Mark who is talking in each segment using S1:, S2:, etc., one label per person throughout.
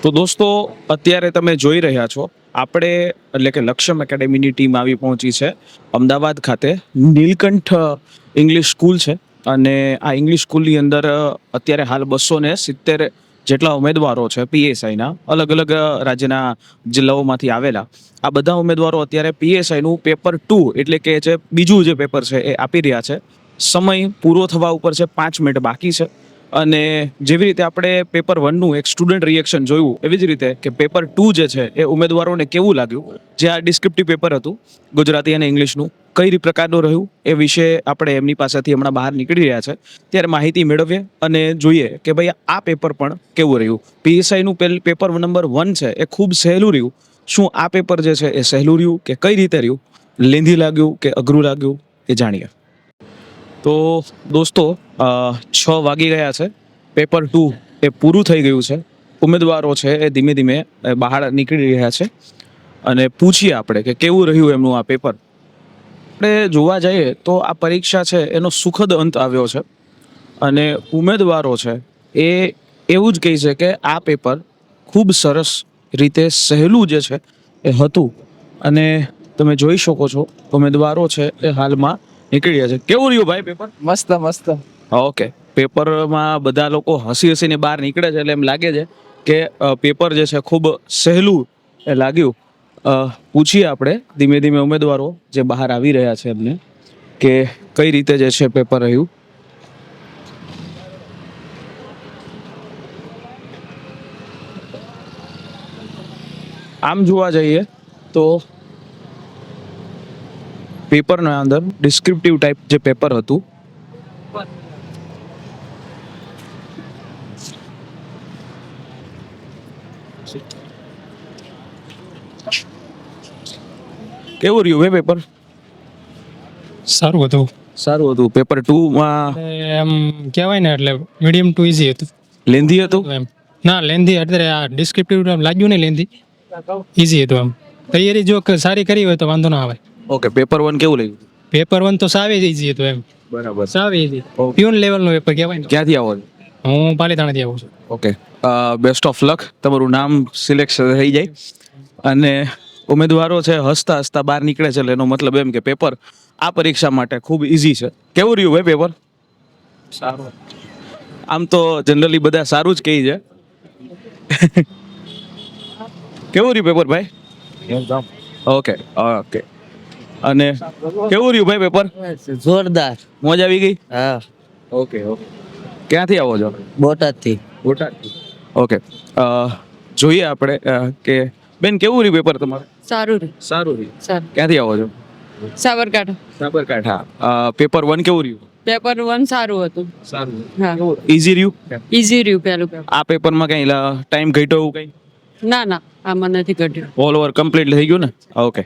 S1: તો દોસ્તો અત્યારે તમે જોઈ રહ્યા છો આપણે એટલે કે લક્ષ્યમ એકેડેમીની ટીમ આવી પહોંચી છે અમદાવાદ ખાતે. નીલકંઠ ઇંગ્લિશ સ્કૂલ છે અને આ ઇંગ્લિશ સ્કૂલની અંદર અત્યારે હાલ 270 જેટલા ઉમેદવારો છે પીએસઆઈના અલગ અલગ રાજ્યના જિલ્લાઓમાંથી આવેલા. આ બધા ઉમેદવારો અત્યારે પીએસઆઈનું પેપર 2 એટલે કે જે બીજું જે પેપર છે એ આપી રહ્યા છે. સમય પૂરો થવા ઉપર છે, 5 મિનિટ બાકી છે. અને જેવી રીતે આપણે પેપર 1નું એક સ્ટુડન્ટ રિએક્શન જોયું એવી જ રીતે કે પેપર 2 જે છે એ ઉમેદવારોને કેવું લાગ્યું, જે આ ડિસ્ક્રિપ્ટિવ પેપર હતું ગુજરાતી અને ઇંગ્લિશનું, કઈ પ્રકારનું રહ્યું એ વિશે આપણે એમની પાસેથી હમણાં બહાર નીકળી રહ્યા છે ત્યારે માહિતી મેળવીએ અને જોઈએ કે ભાઈ આ પેપર પણ કેવું રહ્યું. પીએસઆઈનું પેપર નંબર 1 છે એ ખૂબ સહેલું રહ્યું. શું આ પેપર જે છે એ સહેલું રહ્યું કે કઈ રીતે રહ્યું, લેન્ધી લાગ્યું કે અઘરું લાગ્યું એ જાણીએ. તો દોસ્તો 6 વાગી ગયા છે, પેપર 2 એ પૂરું થઈ ગયું છે. ઉમેદવારો છે એ ધીમે ધીમે બહાર નીકળી રહ્યા છે અને પૂછીએ આપણે કે કેવું રહ્યું એમનું આ પેપર. આપણે જોવા જઈએ તો આ પરીક્ષા છે એનો સુખદ અંત આવ્યો છે અને ઉમેદવારો છે એ એવું જ કહે છે કે આ પેપર ખૂબ સરસ રીતે સહેલું જે છે એ હતું અને તમે જોઈ શકો છો ઉમેદવારો છે એ હાલમાં નીકળી રહ્યા છે. કેવું રહ્યું ભાઈ પેપર?
S2: મસ્ત મસ્ત.
S1: ઓકે, પેપરમાં બધા લોકો હસી હસીને બહાર નીકળે છે એટલે એમ લાગે છે કે પેપર જે છે ખૂબ સહેલું એ લાગ્યું. પૂછીએ આપણે ધીમે ધીમે ઉમેદવારો જે બહાર આવી રહ્યા છે એમને કે કઈ રીતે જે છે પેપર રહ્યું. આમ જોવા જઈએ તો પેપરના અંદર ડિસ્ક્રિપ્ટિવ ટાઈપ જે પેપર હતું કેવું રહ્યું ભાઈ પેપર?
S3: સારું હતું.
S1: સારું હતું. પેપર 2માં
S3: એમ કહેવાય ને એટલે મીડિયમ ટુ ઇઝી હતું
S1: લેન્ધી હતું.
S3: એમ ના લેન્ધી અત્યારે આ ડિસ્ક્રિપ્ટિવ લાગ્યું ને લેન્ધી, ઇઝી હતું. એમ તૈયારી જો સારી કરી હોય તો વાંધો ના આવે.
S1: ઓકે, પેપર 1 કેવું લાગ્યું?
S3: પેપર 1 તો સાવ ઇઝી હતું. એમ
S1: બરાબર.
S3: સાવ ઇઝી પ્યુન લેવલનું પેપર કહેવાય ને.
S1: ક્યાંથી આવો છો?
S3: હું પાલીતાણાથી આવું છું.
S1: Okay, best of luck. તમારું નામ સિલેક્ટ થઈ જાય અને ઉમેદવારો છે હસતા હસતા બહાર નીકળે છે એટલે એનો મતલબ એમ કે પેપર આ પરીક્ષા માટે ખૂબ ઇઝી છે. કેવું રહ્યું ભાઈ પેપર?
S3: સારું.
S1: આમ તો જનરલી બધા સારું જ કહે છે. કેવું રહ્યું પેપર ભાઈ? Okay okay. અને કેવું રહ્યું ભાઈ પેપર?
S2: જોરદાર.
S1: મોજ આવી ગઈ?
S2: હા.
S1: Okay okay. ક્યાંથી આવો છો?
S2: બોટાદથી.
S1: બોટાદથી. ઓકે, જોઈએ આપણે કે બેન કેવું રહ્યું પેપર તમારું?
S4: સારું રે
S1: સારું રહ્યું.
S4: સારું.
S1: ક્યાંથી આવો છો?
S4: સાબરકાંઠા.
S1: સાબરકાંઠા. પેપર 1 કેવું રહ્યું?
S4: પેપર 1 સારું હતું.
S1: સારું.
S4: હા,
S1: ઇઝી રહ્યું?
S4: ઈઝી રહ્યું પેલું પેપર.
S1: આ પેપરમાં કઈ ટાઈમ ઘટ્યો એવું કઈ?
S4: ના ના, આમાં નથી ઘટ્યું.
S1: ઓલ ઓવર કમ્પ્લીટ થઈ ગયું ને? ઓકે.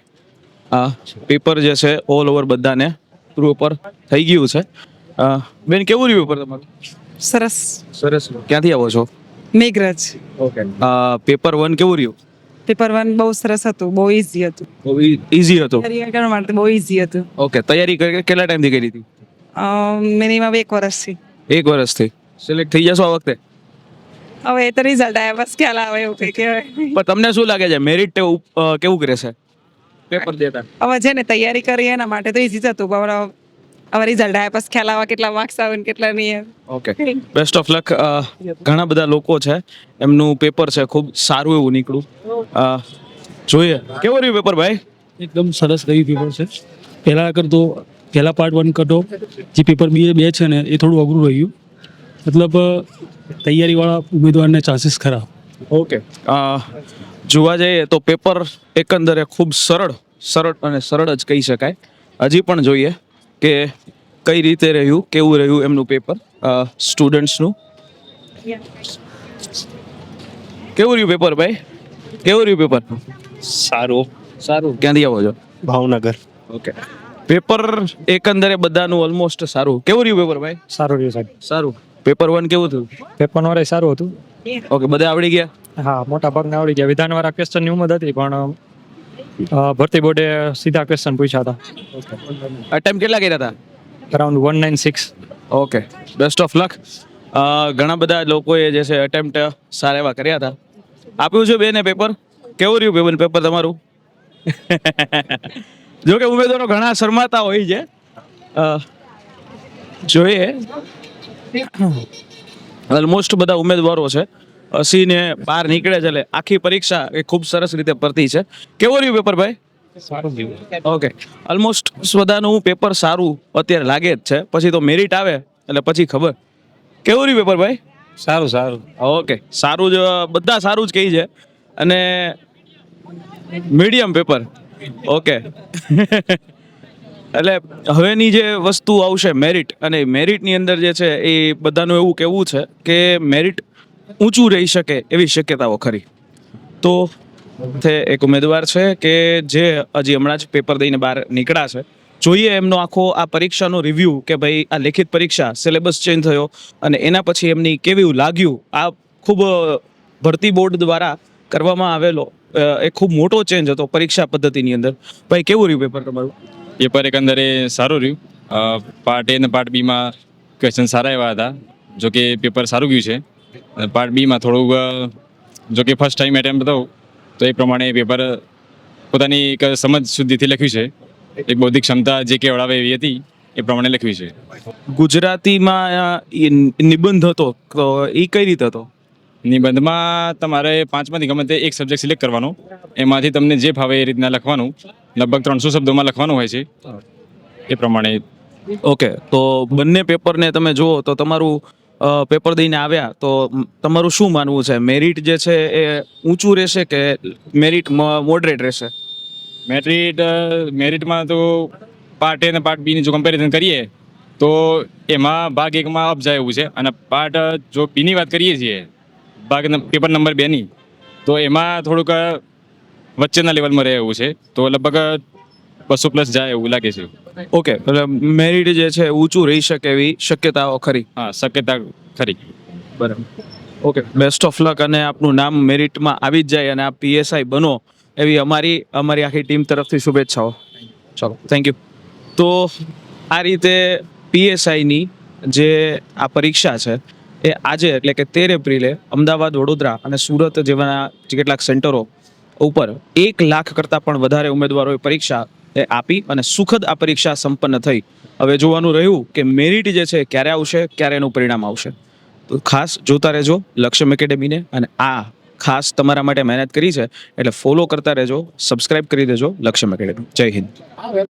S1: પેપર જે છે ઓલ ઓવર બધાને પ્રોપર થઈ ગયું છે. બેન કેવું રહ્યું પેપર તમારું?
S5: સરસ.
S1: સરસ. ક્યાંથી આવો છો?
S5: મેઘરજ.
S1: ઓકે. પેપર 1 કેવું રહ્યું?
S5: પેપર 1 બહુ સરસ હતું, બહુ ઈઝી હતું.
S1: બહુ ઇઝી હતું.
S5: તૈયારી કરવા માટે બહુ ઈઝી હતું.
S1: ઓકે, તૈયારી કેટલા ટાઈમથી કરી હતી?
S5: મિનિમમ 1 વર્ષથી.
S1: 1 વર્ષથી. સિલેક્ટ થઈ જશો આ વખતે?
S5: હવે એ તો રિઝલ્ટ આવ્યા બસ ખ્યાલ આવે એવું કંઈ કહેવાય.
S1: પણ તમને શું લાગે છે મેરિટ કેવું રહેશે પેપર દેતા?
S5: હવે જેને તૈયારી કરી એના માટે તો ઈઝી જ હતું, પણ હવે રિઝલ્ટ આવ્યા પછી ખ્યાલ આવે કેટલા માર્ક્સ આવે ને કેટલા નહીં.
S1: Okay, best of luck. ઘણા બધા લોકો છે એમનું પેપર છે ખૂબ સારું એવું નીકળ્યું. જોઈએ કેવું રહ્યું પેપર ભાઈ?
S6: એકદમ સરસ રહ્યું પેપર છે. પહેલા પાર્ટ 1 કરતો જે પેપર 2 છે ને એ થોડું અઘરું રહ્યું, મતલબ તૈયારીવાળા ઉમેદવારને ચાન્સીસ ખરા.
S1: ઓકે, જોવા જઈએ તો પેપર એકંદરે ખૂબ સરળ અને સરળ જ કહી શકાય. હજી પણ જોઈએ કે કઈ રીતે રહ્યું, કેવું રહ્યું એમનું પેપર સ્ટુડન્ટ્સનું. કેવું રહ્યું પેપર ભાઈ? કેવું રહ્યું પેપર?
S7: સારું.
S1: સારું. ક્યાંથી આવો છો?
S7: ભાવનગર.
S1: ઓકે, પેપર એકંદરે બધાનું ઓલમોસ્ટ સારું. કેવું રહ્યું પેપર ભાઈ?
S6: સારું રહ્યું સાહેબ.
S1: સારું. પેપર 1 કેવું થયું?
S6: પેપર વાળા સારું હતું.
S1: ઓકે, બધા આવડી ગયા?
S6: હા, મોટા ભાગના આવડી ગયા. વિધાનવાળા ક્વેશ્ચનની ઉમદ હતી પણ ભરતી બોર્ડે સીધા ક્વેશ્ચન પૂછ્યા હતા.
S1: અટેમ્પ કેટલા કર્યા હતા?
S6: Around 196.
S1: Okay, best of luck. ઘણા બધા લોકોએ જે છે અટેમ્પ્ટ સારા એવા કર્યા હતા. આપ્યું છે બેને પેપર? કેવું રહ્યું પેપર તમારું? જો કે ઉમેદવારો ઘણા શરમાતા હોય છે. જોઈએ ઓલમોસ્ટ બધા ઉમેદવારો છે 80 ને બહાર નીકળે છે, એટલે આખી પરીક્ષા એ ખૂબ સરસ રીતે પડતી છે. કેવું રહ્યું પેપર ભાઈ? ઓકે, ઓલમોસ્ટ બધાનું પેપર સારું અત્યારે લાગે જ છે, પછી તો મેરિટ આવે એટલે પછી ખબર. કેવું રહ્યું પેપર ભાઈ?
S2: સારું.
S1: ઓકે, સારું જ, બધા સારું જ કહી છે. અને મીડિયમ પેપર. ઓકે. એટલે હવેની જે વસ્તુ આવશે મેરિટ, અને મેરિટની અંદર જે છે એ બધાનું એવું કહેવું છે કે મેરિટ ઊંચું રહી શકે એવી શક્યતાઓ ખરી. તો તે એક ઉમેદવાર છે કે જે હજી હમણાં જ પેપર દઈને બહાર નીકળ્યા છે. જોઈએ એમનો આખો આ પરીક્ષાનો રિવ્યૂ કે ભાઈ આ લેખિત પરીક્ષા સિલેબસ ચેન્જ થયો અને એના પછી એમની કેવું લાગ્યું. આ ખૂબ ભરતી બોર્ડ દ્વારા કરવામાં આવેલો એ ખૂબ મોટો ચેન્જ હતો પરીક્ષા પદ્ધતિની અંદર. ભાઈ કેવું રહ્યું પેપર તમારું?
S7: પેપર એકંદરે સારું રહ્યું. પાર્ટ એ અને પાર્ટ બીમાં ક્વેશ્ચન સારા એવા હતા, જો કે પેપર સારું ગયું છે. અને પાર્ટ બીમાં થોડુંક જો કે ફર્સ્ટ ટાઈમ એટેમ્પ હતો તો એ પ્રમાણે પેપર પોતાની એક સમજ સુધીથી લખ્યું છે. એક બૌદ્ધિક ક્ષમતા જે કે વળાવે એવી હતી એ પ્રમાણે લખ્યું છે.
S1: ગુજરાતીમાં નિબંધ હતો તો એ કઈ રીતે હતો?
S7: નિબંધમાં તમારે 5 માંથી ગમે તે એક સબ્જેક્ટ સિલેક્ટ કરવાનો, એમાંથી તમને જે ભાવે એ રીતના લખવાનું. લગભગ 300 શબ્દોમાં લખવાનું હોય છે એ પ્રમાણે.
S1: ઓકે, તો બંને પેપરને તમે જુઓ તો તમારું પેપર દઈને આવ્યા તો તમારું શું માનવું છે? મેરિટ જે છે એ ઊંચું રહેશે કે મેરિટ મોડરેટ રહેશે?
S7: મેરિટમાં તો પાર્ટ એ અને પાર્ટ બીની જો કમ્પેરિઝન કરીએ તો એમાં ભાગ એકમાં અપ જાય એવું છે, અને પાર્ટ જો બીની વાત કરીએ છીએ, ભાગ પેપર નંબર 2ની, તો એમાં થોડુંક વચ્ચેના લેવલમાં રહે એવું છે. તો લગભગ 200+ જાય એવું લાગે છે.
S1: ઓકે, એટલે મેરિટ જે છે ઊંચું રહી શકે એવી શક્યતાઓ ખરી.
S7: હા, શક્યતા ખરી.
S1: બરાબર. ઓકે, બેસ્ટ ઓફ લક, અને આપનું નામ મેરિટમાં આવી જ જાય અને આપ પીએસઆઈ બનો એવી અમારી આખી ટીમ તરફથી શુભેચ્છાઓ. ચલો, થેન્ક યુ. તો આ રીતે પીએસઆઈની જે આ પરીક્ષા છે એ આજે એટલે કે 13 એપ્રિલે અમદાવાદ, વડોદરા અને સુરત જેવા કેટલાક સેન્ટરો ઉપર 1 લાખ કરતાં પણ વધારે ઉમેદવારોએ પરીક્ષા એ આપી અને સુખદ આ પરીક્ષા સંપન્ન થઈ. હવે જોવાનું રહ્યું કે મેરિટ જે છે ક્યારે આવશે, ક્યારે એનું પરિણામ આવશે. તો ખાસ જોતા રહેજો લક્ષ્યમ એકેડેમીને, અને આ ખાસ તમારા માટે મહેનત કરી છે એટલે ફોલો કરતા રહેજો, સબસ્ક્રાઇબ કરી દેજો લક્ષ્યમ એકેડેમી. જય હિન્દ.